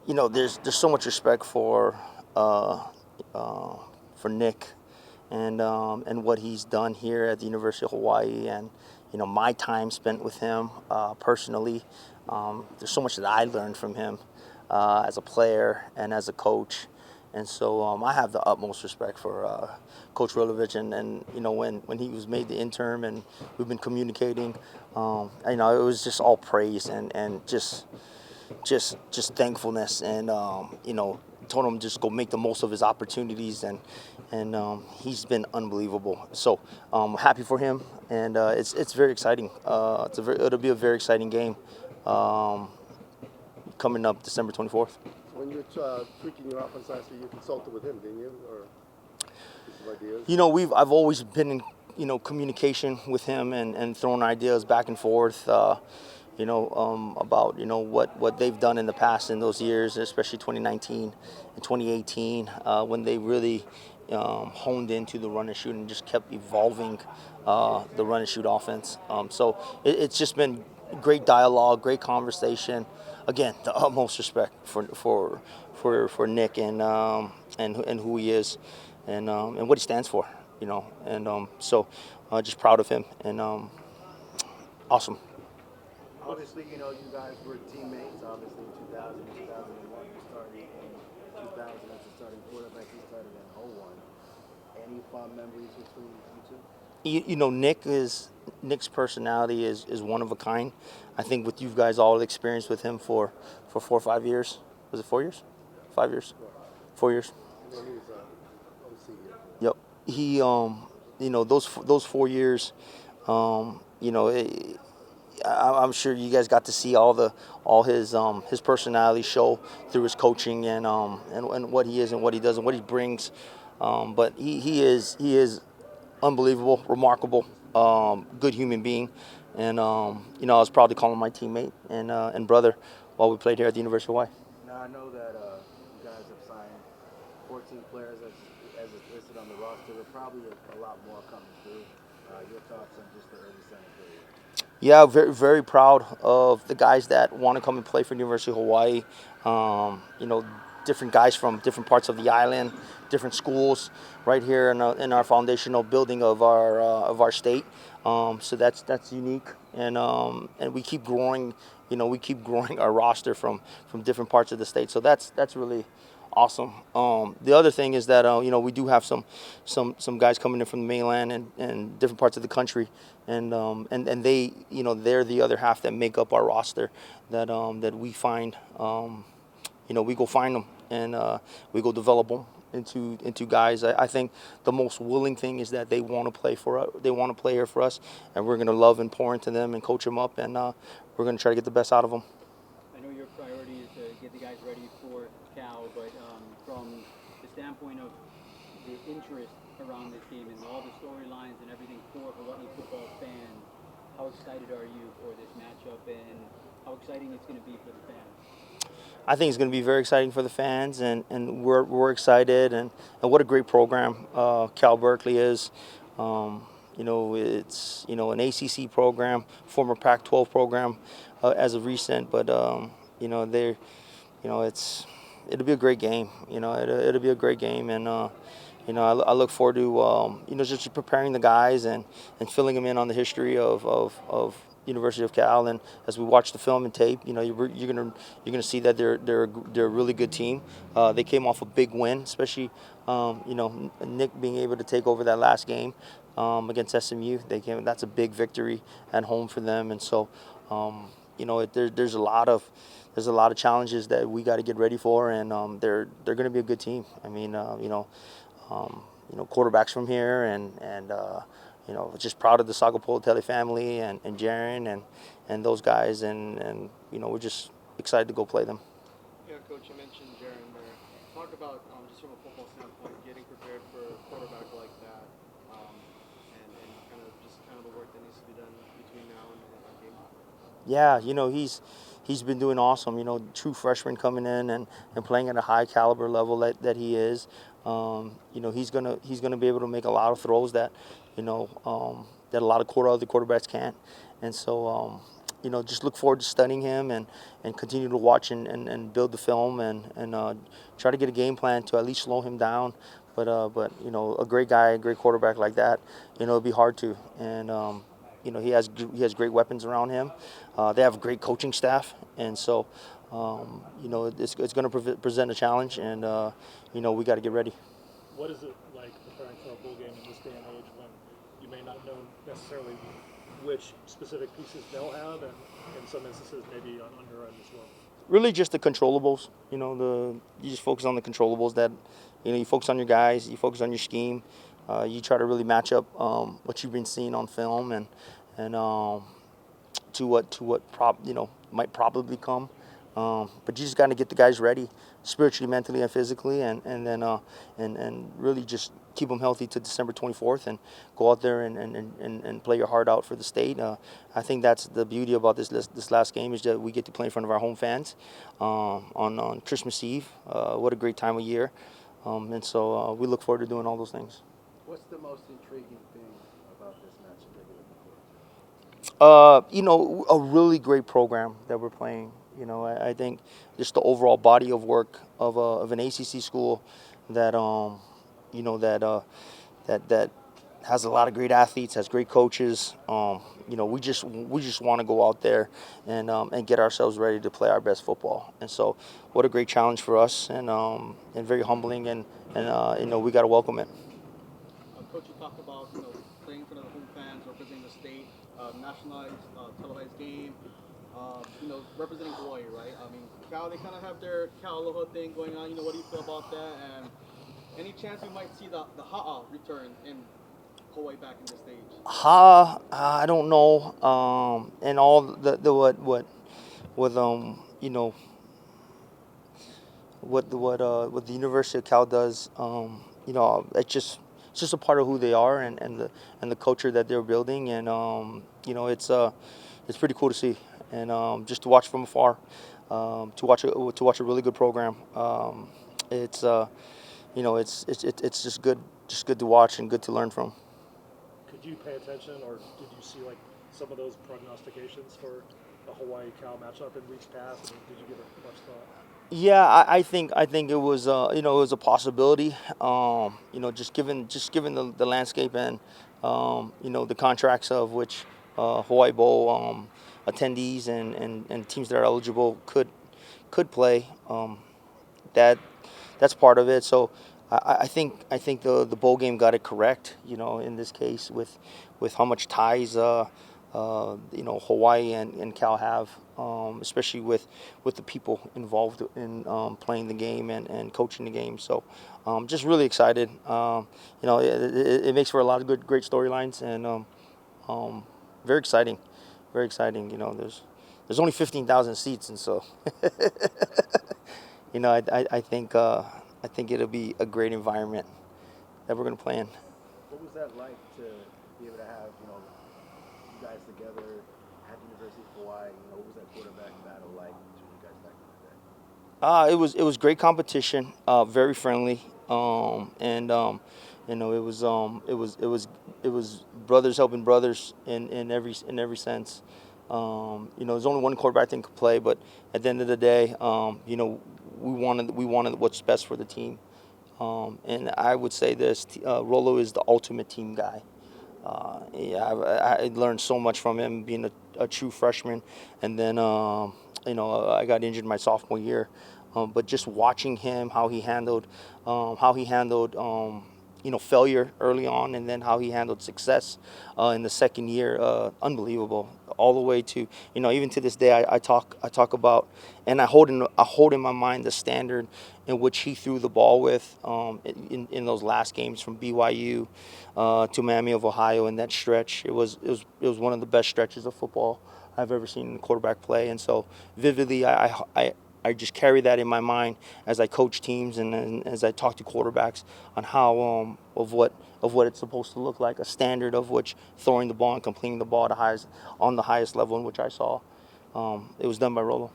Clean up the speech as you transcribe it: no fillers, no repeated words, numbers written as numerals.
there's so much respect uh, for Nick and what he's done here at the University of Hawaii, and my time spent with him personally. There's so much that I learned from him as a player and as a coach, and so I have the utmost respect for Coach Rilovich, and when he was made the interim, and we've been communicating, it was just all praise and just thankfulness, and told him just go make the most of his opportunities, and he's been unbelievable. So happy for him, and it's very exciting. It'll be a very exciting game coming up December 24th. When you were tweaking your offense last year, you consulted with him, didn't you? Or some ideas? I've always been in communication with him and throwing ideas back and forth. About what they've done in the past in those years, especially 2019 and 2018, when they really honed into the run and shoot and just kept evolving the run and shoot offense. So it's just been great dialogue, great conversation. Again, the utmost respect for Nick and who he is and what he stands for. And so just proud of him and awesome. Obviously, you guys were teammates, obviously, in 2000 and 2001. You started in 2000 as a starting quarterback. You started in 01. Any fond memories between you two? Nick's personality is one of a kind. I think with you guys all experienced with him for 4 or 5 years. Was it 4 years? 5 years? 4 years. When he was OC, Yep. He those 4 years, I'm sure you guys got to see all his personality show through his coaching and what he is and what he does and what he brings. But he is unbelievable, remarkable, good human being, and I was proud to call him my teammate and brother while we played here at the University of Hawaii. Now, I know that you guys have signed 14 players as is listed on the roster. There are probably a lot more coming through. Your thoughts on just the early signing period? Yeah, very, very proud of the guys that want to come and play for University of Hawaii. Different guys from different parts of the island, different schools, right here in our foundational building of our state. So that's unique, and we keep growing. We keep growing our roster from different parts of the state. So that's really awesome. The other thing is that we do have some guys coming in from the mainland and different parts of the country, and they they're the other half that make up our roster that we find. We go find them and we go develop them into guys. I think the most willing thing is that they want to play they want to play here for us, and we're going to love and pour into them and coach them up, and we're going to try to get the best out of them. I know your priority is to get the guys ready for Cal, but from the standpoint of the interest around this game and all the storylines and everything for Hawaii football fans, how excited are you for this matchup and how exciting it's going to be for the fans? I think it's going to be very exciting for the fans, and we're excited, and what a great program Cal Berkeley is. It's an ACC program, former Pac-12 program as of recent, but they're it'll be a great game. It'll be a great game, and I look forward to just preparing the guys and filling them in on the history of University of Cal, and as we watch the film and tape, you're gonna see that they're a really good team. They came off a big win, especially Nick being able to take over that last game against SMU. That's a big victory at home for them, and so there's a lot of challenges that we got to get ready for, and they're going to be a good team. I mean, quarterbacks from here, and just proud of the Sagapolotele family and Jaren and those guys, and we're just excited to go play them. Yeah, Coach, you mentioned Jaren there. Talk about just from a football standpoint, getting prepared for a quarterback like that, and kind of the work that needs to be done between now and game time. Yeah, he's been doing awesome. True freshman coming in and playing at a high caliber level that he is. He's gonna be able to make a lot of throws that a lot of other quarterbacks can't. And so just look forward to studying him and continue to watch and build the film and try to get a game plan to at least slow him down. But a great guy, a great quarterback like that, it'd be hard to. And he has great weapons around him. They have a great coaching staff, and so it's going to present a challenge, and we got to get ready. What is it like preparing for a bowl game in this day and age when you may not know necessarily which specific pieces they'll have, and in some instances maybe on your end as well? Really, just the controllables. You just focus on the controllables. That you focus on your guys, you focus on your scheme. You try to really match up what you've been seeing on film and to what might probably come. But you just got to get the guys ready, spiritually, mentally, and physically, and then really just keep them healthy to December 24th and go out there and play your heart out for the state. I think that's the beauty about this last game, is that we get to play in front of our home fans on Christmas Eve. What a great time of year. And so we look forward to doing all those things. What's the most intriguing thing about this matchup that you're looking forward to? A really great program that we're playing. I think just the overall body of work of an ACC school that that has a lot of great athletes, has great coaches. We just want to go out there and get ourselves ready to play our best football. And so, what a great challenge for us, and very humbling, and we got to welcome it. Coach, you talked about playing for the home fans, representing the state, nationalized, televised game. Representing Hawaii, right? I mean, Cal, they kind of have their Cal Aloha thing going on. What do you feel about that? And any chance we might see the Ha'a return in Hawaii back in the stage? I don't know. And all the what with what the University of Cal does. It's just a part of who they are and the culture that they're building, and it's pretty cool to see. And just to watch from afar, to watch a really good program. It's just good to watch and good to learn from. Could you pay attention, or did you see like some of those prognostications for the Hawaii-Cal matchup in weeks past? Did you give it much thought? Yeah, I think it was it was a possibility. Just given the landscape and the contracts of which Hawai'i Bowl attendees and teams that are eligible could play. That's part of it. So I think the bowl game got it correct. In this case with how much ties Hawaii and Cal have, especially with the people involved in playing the game and coaching the game. So just really excited. It makes for a lot of great storylines, and very exciting. Very exciting. There's only 15,000 seats, and so I think it'll be a great environment that we're going to play in. What was that like to be able to have you guys together at the University of Hawaii? What was that quarterback battle like between you guys back in the day? It was great competition, very friendly, it was brothers helping brothers in every sense. There's only one quarterback that could play, but at the end of the day, we wanted what's best for the team. And I would say this: Rolo is the ultimate team guy. I learned so much from him being a true freshman, and then I got injured my sophomore year. But just watching him, how he handled failure early on, and then how he handled success in the second year, unbelievable. All the way to even to this day, I talk about, and I hold in my mind the standard in which he threw the ball with in those last games from BYU to Miami of Ohio. In that stretch, it was one of the best stretches of football I've ever seen in quarterback play. And so vividly, I just carry that in my mind as I coach teams and as I talk to quarterbacks on how of what it's supposed to look like, a standard of which throwing the ball and completing the ball on the highest level in which I saw. It was done by Rolo.